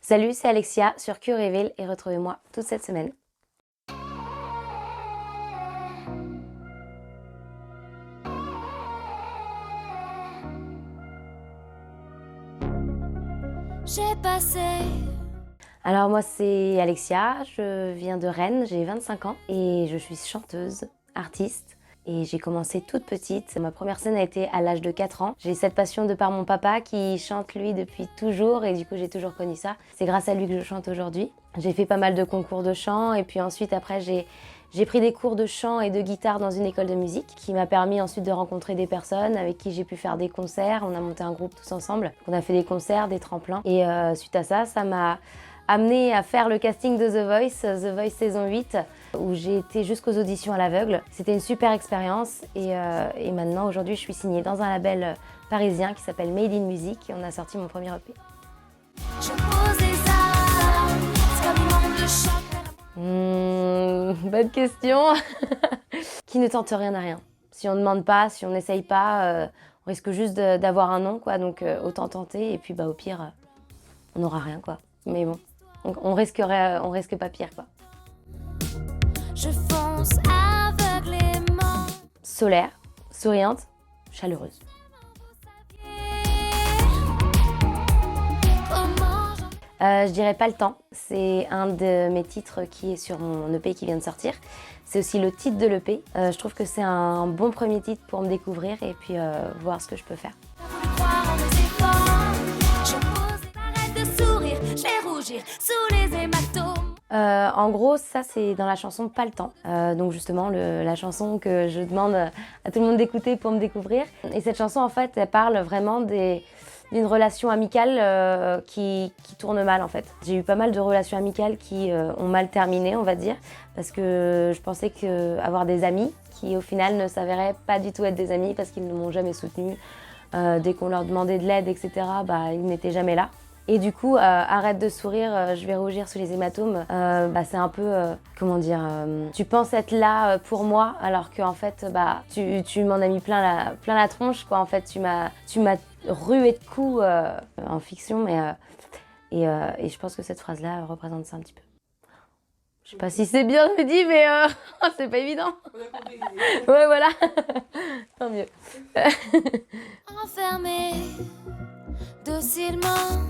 Salut, c'est Alexia sur Curryville et retrouvez-moi toute cette semaine. J'ai passé. Alors moi c'est Alexia, je viens de Rennes, j'ai 25 ans et je suis chanteuse, artiste. Et j'ai commencé toute petite. Ma première scène a été à l'âge de 4 ans. J'ai cette passion de par mon papa qui chante lui depuis toujours et du coup j'ai toujours connu ça. C'est grâce à lui que je chante aujourd'hui. J'ai fait pas mal de concours de chant et puis ensuite après j'ai pris des cours de chant et de guitare dans une école de musique qui m'a permis ensuite de rencontrer des personnes avec qui j'ai pu faire des concerts. On a monté un groupe tous ensemble. On a fait des concerts, des tremplins et suite à ça, ça m'a amenée à faire le casting de The Voice saison 8, où j'ai été jusqu'aux auditions à l'aveugle. C'était une super expérience et maintenant, aujourd'hui, je suis signée dans un label parisien qui s'appelle Made in Music et on a sorti mon premier EP. Je pose des armes, c'est comme le monde le choc. Bonne question. Qui ne tente rien à rien. Si on ne demande pas, si on n'essaye pas, on risque juste d'avoir un non, quoi. Donc autant tenter et puis au pire, on n'aura rien, quoi. Mais bon. On risque pas pire, quoi. Je fonce aveuglément. Solaire, souriante, chaleureuse. Je dirais pas le temps. C'est un de mes titres qui est sur mon EP qui vient de sortir. C'est aussi le titre de l'EP. Je trouve que c'est un bon premier titre pour me découvrir et puis voir ce que je peux faire. Sous les hématomes. En gros, ça c'est dans la chanson Pas le temps. Donc justement, la chanson que je demande à tout le monde d'écouter pour me découvrir. Et cette chanson, en fait, elle parle vraiment d'une relation amicale qui tourne mal, en fait. J'ai eu pas mal de relations amicales qui ont mal terminé, on va dire, parce que je pensais avoir des amis qui, au final, ne s'avéraient pas du tout être des amis parce qu'ils ne m'ont jamais soutenue. Dès qu'on leur demandait de l'aide, etc., ils n'étaient jamais là. Et du coup, arrête de sourire, je vais rougir sous les hématomes. C'est un peu, comment dire, tu penses être là pour moi, alors qu'en fait, tu m'en as mis plein la tronche, quoi. En fait, tu m'as rué de coups en fiction, et je pense que cette phrase-là représente ça un petit peu. Je sais pas si c'est bien dit, mais c'est pas évident. Ouais, voilà. Tant mieux. Enfermé docilement.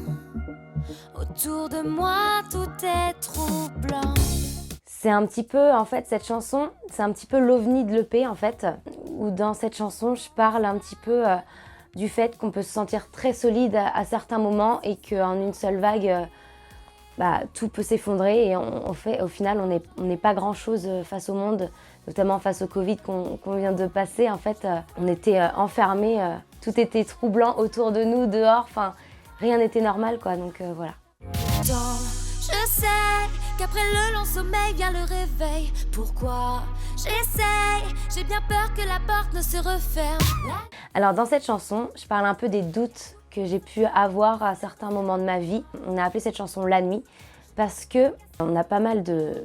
Autour de moi, tout est troublant. C'est un petit peu, en fait, cette chanson, c'est un petit peu l'ovni de l'EP, en fait, où dans cette chanson, je parle un petit peu du fait qu'on peut se sentir très solide à certains moments et qu'en une seule vague, tout peut s'effondrer et au final, on n'est pas grand-chose face au monde, notamment face au Covid qu'on vient de passer. En fait, on était enfermés, tout était troublant autour de nous, dehors, enfin, rien n'était normal, quoi, donc voilà. Je sais qu'après le long sommeil vient le réveil. Pourquoi j'essaye? J'ai bien peur que la porte ne se referme. Alors dans cette chanson, je parle un peu des doutes que j'ai pu avoir à certains moments de ma vie. On a appelé cette chanson La Nuit parce que on a pas mal de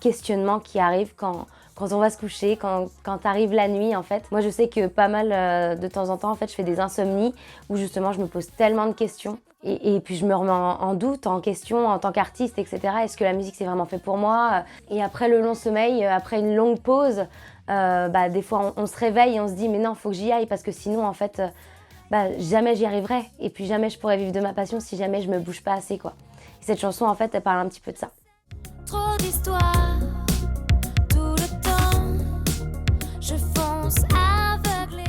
questionnements qui arrivent quand on va se coucher, quand arrive la nuit, en fait. Moi, je sais que pas mal de temps en temps, en fait, je fais des insomnies où justement, je me pose tellement de questions. Et puis, je me remets en doute, en question, en tant qu'artiste, etc. Est-ce que la musique, c'est vraiment fait pour moi? Et après le long sommeil, après une longue pause, des fois, on se réveille et on se dit « Mais non, faut que j'y aille parce que sinon, en fait, jamais j'y arriverai. Et puis, jamais je pourrais vivre de ma passion si jamais je me bouge pas assez, quoi. » Et cette chanson, en fait, elle parle un petit peu de ça. Trop d'histoires, tout le temps, je fonce aveuglé.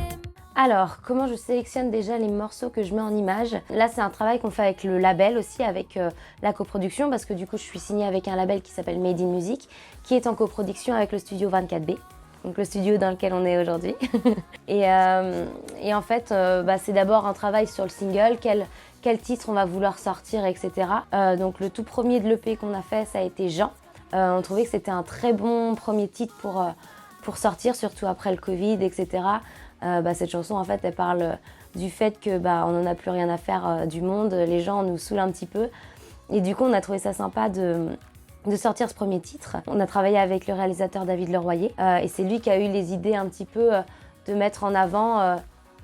Alors, comment je sélectionne déjà les morceaux que je mets en image? Là, c'est un travail qu'on fait avec le label aussi, avec la coproduction, parce que du coup, je suis signée avec un label qui s'appelle Made in Music, qui est en coproduction avec le studio 24B, donc le studio dans lequel on est aujourd'hui. et en fait, c'est d'abord un travail sur le single, quel titre on va vouloir sortir, etc. Donc le tout premier de l'EP qu'on a fait, ça a été Jean. On trouvait que c'était un très bon premier titre pour sortir, surtout après le Covid, etc. Cette chanson, en fait, elle parle du fait que on n'en a plus rien à faire du monde, les gens nous saoulent un petit peu. Et du coup, on a trouvé ça sympa de sortir ce premier titre. On a travaillé avec le réalisateur David Leroyer et c'est lui qui a eu les idées un petit peu de mettre en avant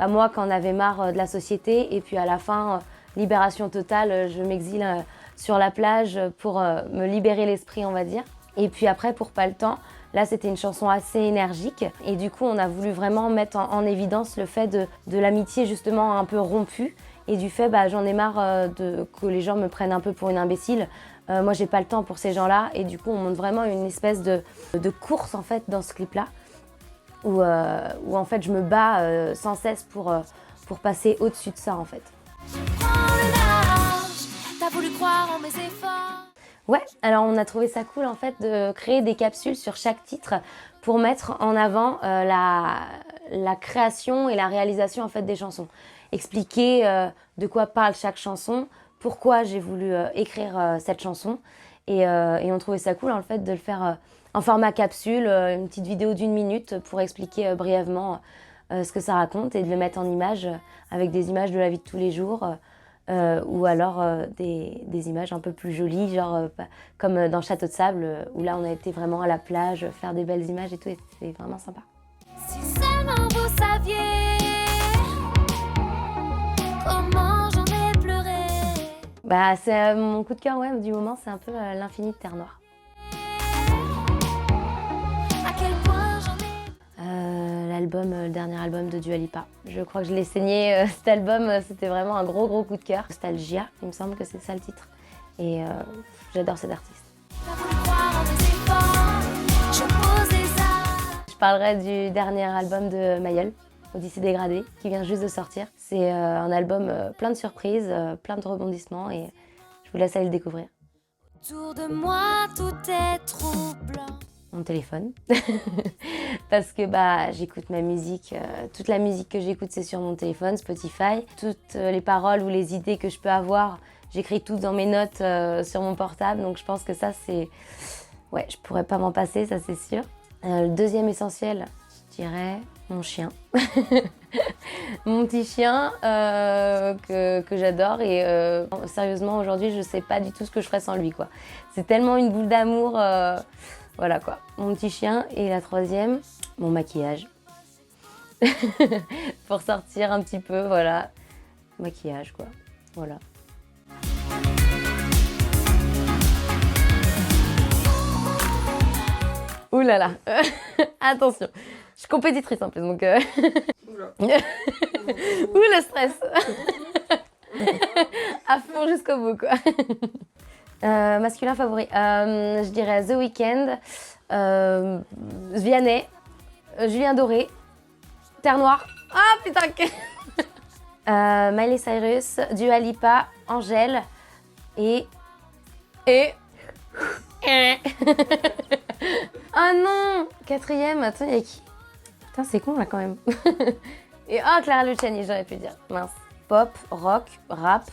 moi quand on avait marre de la société et puis à la fin libération totale, je m'exile sur la plage pour me libérer l'esprit, on va dire. Et puis après, pour Pas le temps, là c'était une chanson assez énergique et du coup on a voulu vraiment mettre en évidence le fait de l'amitié justement un peu rompue et du fait j'en ai marre que les gens me prennent un peu pour une imbécile. Moi j'ai pas le temps pour ces gens-là et du coup on montre vraiment une espèce de course en fait dans ce clip-là où en fait je me bats sans cesse pour passer au-dessus de ça en fait. Prends le large, t'as voulu croire en mes efforts. Ouais, alors on a trouvé ça cool en fait de créer des capsules sur chaque titre pour mettre en avant la création et la réalisation en fait des chansons. Expliquer de quoi parle chaque chanson, pourquoi j'ai voulu écrire cette chanson et on trouvait ça cool en fait de le faire en format capsule, une petite vidéo d'1 minute pour expliquer brièvement ce que ça raconte et de le mettre en images avec des images de la vie de tous les jours. Ou alors des images un peu plus jolies, genre comme dans Château de Sable, où là on a été vraiment à la plage, faire des belles images et tout, et c'est vraiment sympa. Si seulement vous saviez comment j'en ai pleuré. C'est mon coup de cœur du moment, c'est un peu L'Infini de Terre Noire. À quel point j'en ai. Le dernier album de Dua Lipa. Je crois que je l'ai saigné, cet album, c'était vraiment un gros coup de cœur. Nostalgia, il me semble que c'est ça le titre. Et j'adore cet artiste. T'as voulu croire en mes efforts. Je pose des armes. Je parlerai du dernier album de Mayel, Odyssée dégradée, qui vient juste de sortir. C'est un album plein de surprises, plein de rebondissements et je vous laisse aller le découvrir. Autour de moi, tout est troublant. Mon téléphone parce que j'écoute ma musique, toute la musique que j'écoute c'est sur mon téléphone, Spotify, toutes les paroles ou les idées que je peux avoir, j'écris tout dans mes notes sur mon portable, donc je pense que ça c'est, je pourrais pas m'en passer, ça c'est sûr. Le deuxième essentiel, je dirais mon chien. Mon petit chien que j'adore et sérieusement aujourd'hui je sais pas du tout ce que je ferais sans lui quoi. C'est tellement une boule d'amour. Voilà quoi, mon petit chien. Et la troisième, mon maquillage. Pour sortir un petit peu, voilà. Maquillage quoi, voilà. Ouh là là, attention, je suis compétitrice en plus donc... Ouh le stress. À fond jusqu'au bout quoi. Masculin favori, je dirais The Weeknd, Vianney, Julien Doré, Terre Noire, ah putain Miley Cyrus, Dua Lipa, Angèle et... Ah non, quatrième, attends, il y a qui? Putain, c'est con là quand même. Et Clara Luciani, j'aurais pu dire, mince. Pop, rock, rap,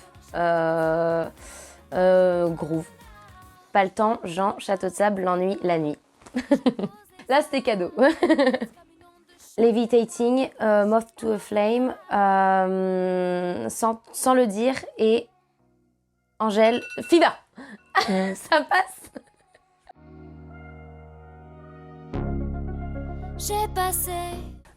groove. Pas le temps, Jean, Château de Sable, L'ennui, la nuit. Là, c'était cadeau. Levitating, Moth to a Flame, sans le dire, et Angèle, Fiva. Ça passe. J'ai passé.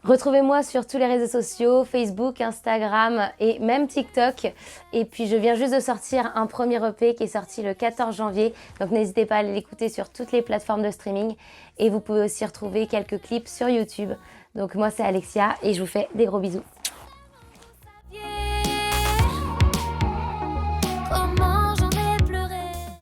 Retrouvez-moi sur tous les réseaux sociaux, Facebook, Instagram et même TikTok. Et puis je viens juste de sortir un premier EP qui est sorti le 14 janvier. Donc n'hésitez pas à aller l'écouter sur toutes les plateformes de streaming. Et vous pouvez aussi retrouver quelques clips sur YouTube. Donc moi c'est Alexia et je vous fais des gros bisous.